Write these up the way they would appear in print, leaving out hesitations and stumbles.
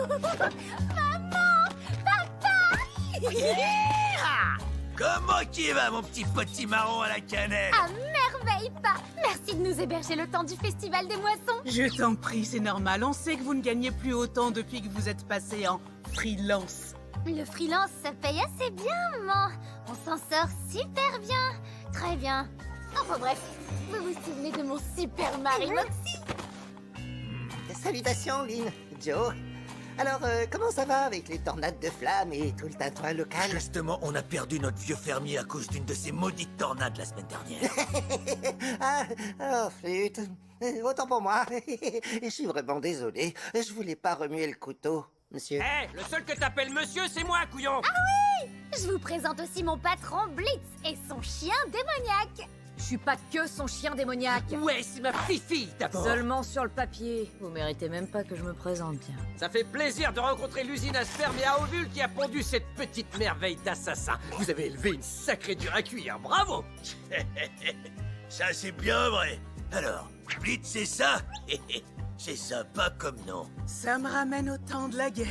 Maman! Papa! Comment qui va, mon petit potimarron à la cannelle? À merveille, pas! Merci de nous héberger le temps du Festival des Moissons. Je t'en prie, c'est normal. On sait que vous ne gagnez plus autant depuis que vous êtes passé en freelance. Le freelance, ça paye assez bien, maman. On s'en sort super bien. Très bien. Enfin bref, vous vous souvenez de mon super mari, Moxie? Salutations, Lynn. Joe. Alors, comment ça va avec les tornades de flammes et tout le tintouin local? Justement, on a perdu notre vieux fermier à cause d'une de ces maudites tornades la semaine dernière. Oh, flûte. Autant pour moi. Je suis vraiment désolé. Je voulais pas remuer le couteau, monsieur. Hé, le seul que t'appelles monsieur, c'est moi, couillon. Je vous présente aussi mon patron Blitz et son chien démoniaque. Je suis pas que son chien démoniaque. Ouais, c'est ma fifi, d'abord. Seulement sur le papier. Vous méritez même pas que je me présente, tiens. Ça fait plaisir de rencontrer l'usine à sperme et à ovules qui a pondu cette petite merveille d'assassin. Vous avez élevé une sacrée dure à cuire, bravo. Ça, c'est bien vrai. Alors, Blitz, c'est ça? C'est sympa comme nom. Ça me ramène au temps de la guerre.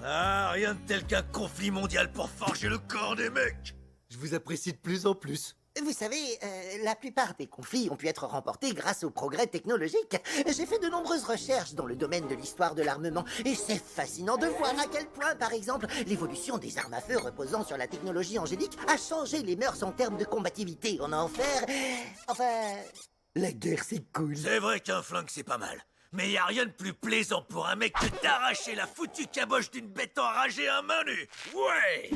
Ah, rien de tel qu'un conflit mondial pour forger le corps des mecs. Je vous apprécie de plus en plus. Vous savez, la plupart des conflits ont pu être remportés grâce au progrès technologique. J'ai fait de nombreuses recherches dans le domaine de l'histoire de l'armement, et c'est fascinant de voir à quel point, par exemple, l'évolution des armes à feu reposant sur la technologie angélique a changé les mœurs en termes de combativité en enfer. Enfin... La guerre, c'est cool. C'est vrai qu'un flingue, c'est pas mal. Mais y a rien de plus plaisant pour un mec que d'arracher la foutue caboche d'une bête enragée à main nue. Ouais.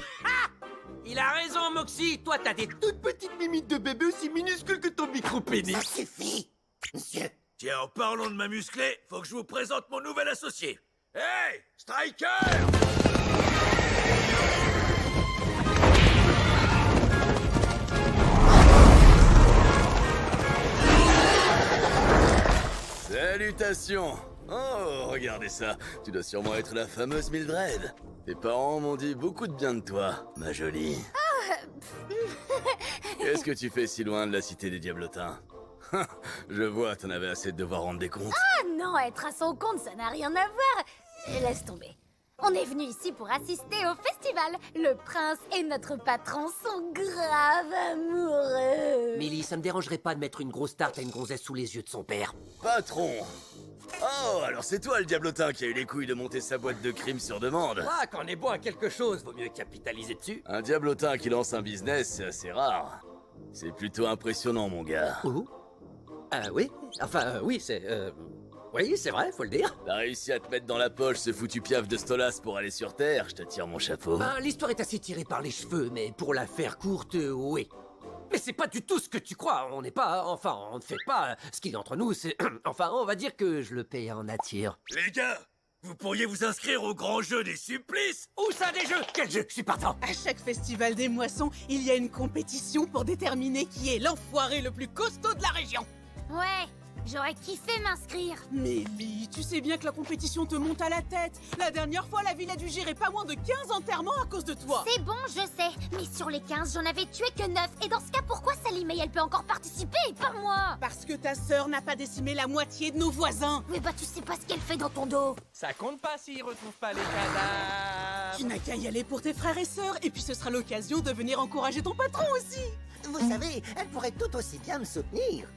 Il a raison, Moxie. Toi, t'as des Toute petite mimite de bébé aussi minuscule que ton micro-pénis. Ça suffit, monsieur. Tiens, en parlant de ma musclée, faut que je vous présente mon nouvel associé. Hey, Striker! Salutations! Oh, regardez ça. Tu dois sûrement être la fameuse Mildred. Tes parents m'ont dit beaucoup de bien de toi, ma jolie. Qu'est-ce que tu fais si loin de la cité des Diablotins? Je vois, t'en avais assez de devoir rendre des comptes. Ah non, être à son compte, ça n'a rien à voir. Laisse tomber. On est venu ici pour assister au festival. Le prince et notre patron sont grave amoureux. Millie, ça me dérangerait pas de mettre une grosse tarte à une gonzesse sous les yeux de son père. Patron! Oh, alors c'est toi le Diablotin qui a eu les couilles de monter sa boîte de crime sur demande. Ah, quand on est bon à quelque chose, vaut mieux capitaliser dessus. Un Diablotin qui lance un business, c'est assez rare. C'est plutôt impressionnant, mon gars. Oui. Enfin, oui, c'est... Oui, c'est vrai, faut le dire. T'as réussi à te mettre dans la poche ce foutu piaf de Stolas pour aller sur Terre, je te tire mon chapeau. Ben, l'histoire est assez tirée par les cheveux, mais pour la faire courte, oui. Mais c'est pas du tout ce que tu crois, on n'est pas... Enfin, on ne fait pas... Ce qu'il y a entre nous, c'est... Enfin, on va dire que je le paye en nature. Les gars, vous pourriez vous inscrire au grand jeu des supplices? Où ça, des jeux? Quel jeu? Je suis partant. À chaque festival des moissons, il y a une compétition pour déterminer qui est l'enfoiré le plus costaud de la région. Ouais, j'aurais kiffé m'inscrire. Mais Lee, tu sais bien que la compétition te monte à la tête. La dernière fois, la ville a dû gérer pas moins de 15 enterrements à cause de toi. C'est bon, je sais. Mais sur les 15, j'en avais tué que 9. Et dans ce cas, pourquoi Sally May, elle peut encore participer et pas moi? Parce que ta sœur n'a pas décimé la moitié de nos voisins. Mais bah, tu sais pas ce qu'elle fait dans ton dos. Ça compte pas s'ils retrouvent pas les cadavres. Tu n'as qu'à y aller pour tes frères et sœurs. Et puis ce sera l'occasion de venir encourager ton patron aussi. Vous savez, elle pourrait tout aussi bien me soutenir.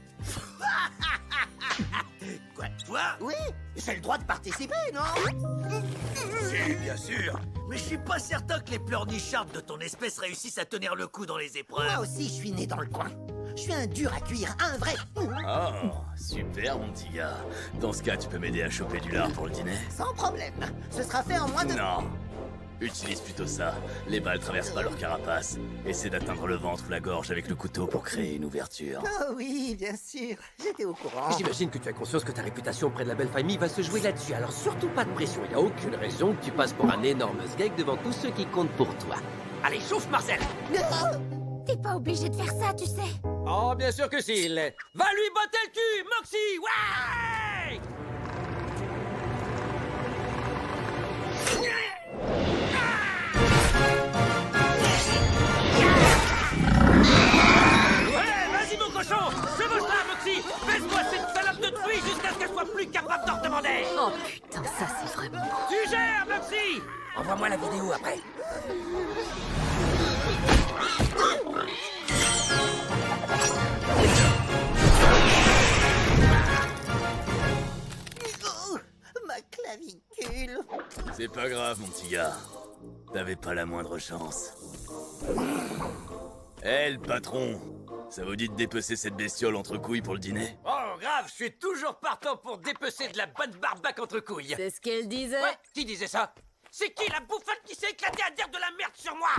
Quoi, toi? Oui, j'ai le droit de participer, non? Si, bien sûr. Mais je suis pas certain que les pleurnichards de ton espèce réussissent à tenir le coup dans les épreuves. Moi aussi, je suis né dans le coin. Je suis un dur à cuire, un vrai. Oh, super mon petit gars. Dans ce cas, tu peux m'aider à choper du lard pour le dîner? Sans problème. Ce sera fait en moins de... Non. Utilise plutôt ça. Les balles traversent pas leur carapace. Essaie d'atteindre le ventre ou la gorge avec le couteau pour créer une ouverture. Oh oui, bien sûr. J'étais au courant. J'imagine que tu as conscience que ta réputation auprès de la belle famille va se jouer là-dessus. Alors surtout pas de pression. Il y a aucune raison que tu passes pour un énorme sgeg devant tous ceux qui comptent pour toi. Allez, chauffe Marcel. T'es pas obligé de faire ça, tu sais. Oh, bien sûr que si. Va lui botter le cul, Moxie. Ouais. Vas-y mon cochon, chevauche-la, Moxie. Baisse-moi cette salope de truie jusqu'à ce qu'elle soit plus capable d'en redemander. Oh putain, ça c'est vraiment... Tu gères, Moxie! Envoie-moi la vidéo après. Oh, ma clavicule. C'est pas grave, mon petit gars. T'avais pas la moindre chance. Le patron, ça vous dit de dépecer cette bestiole entre couilles pour le dîner? Oh, grave, je suis toujours partant pour dépecer de la bonne barbaque entre couilles. C'est ce qu'elle disait. Ouais, qui disait ça? C'est qui la bouffonne qui s'est éclatée à dire de la merde sur moi?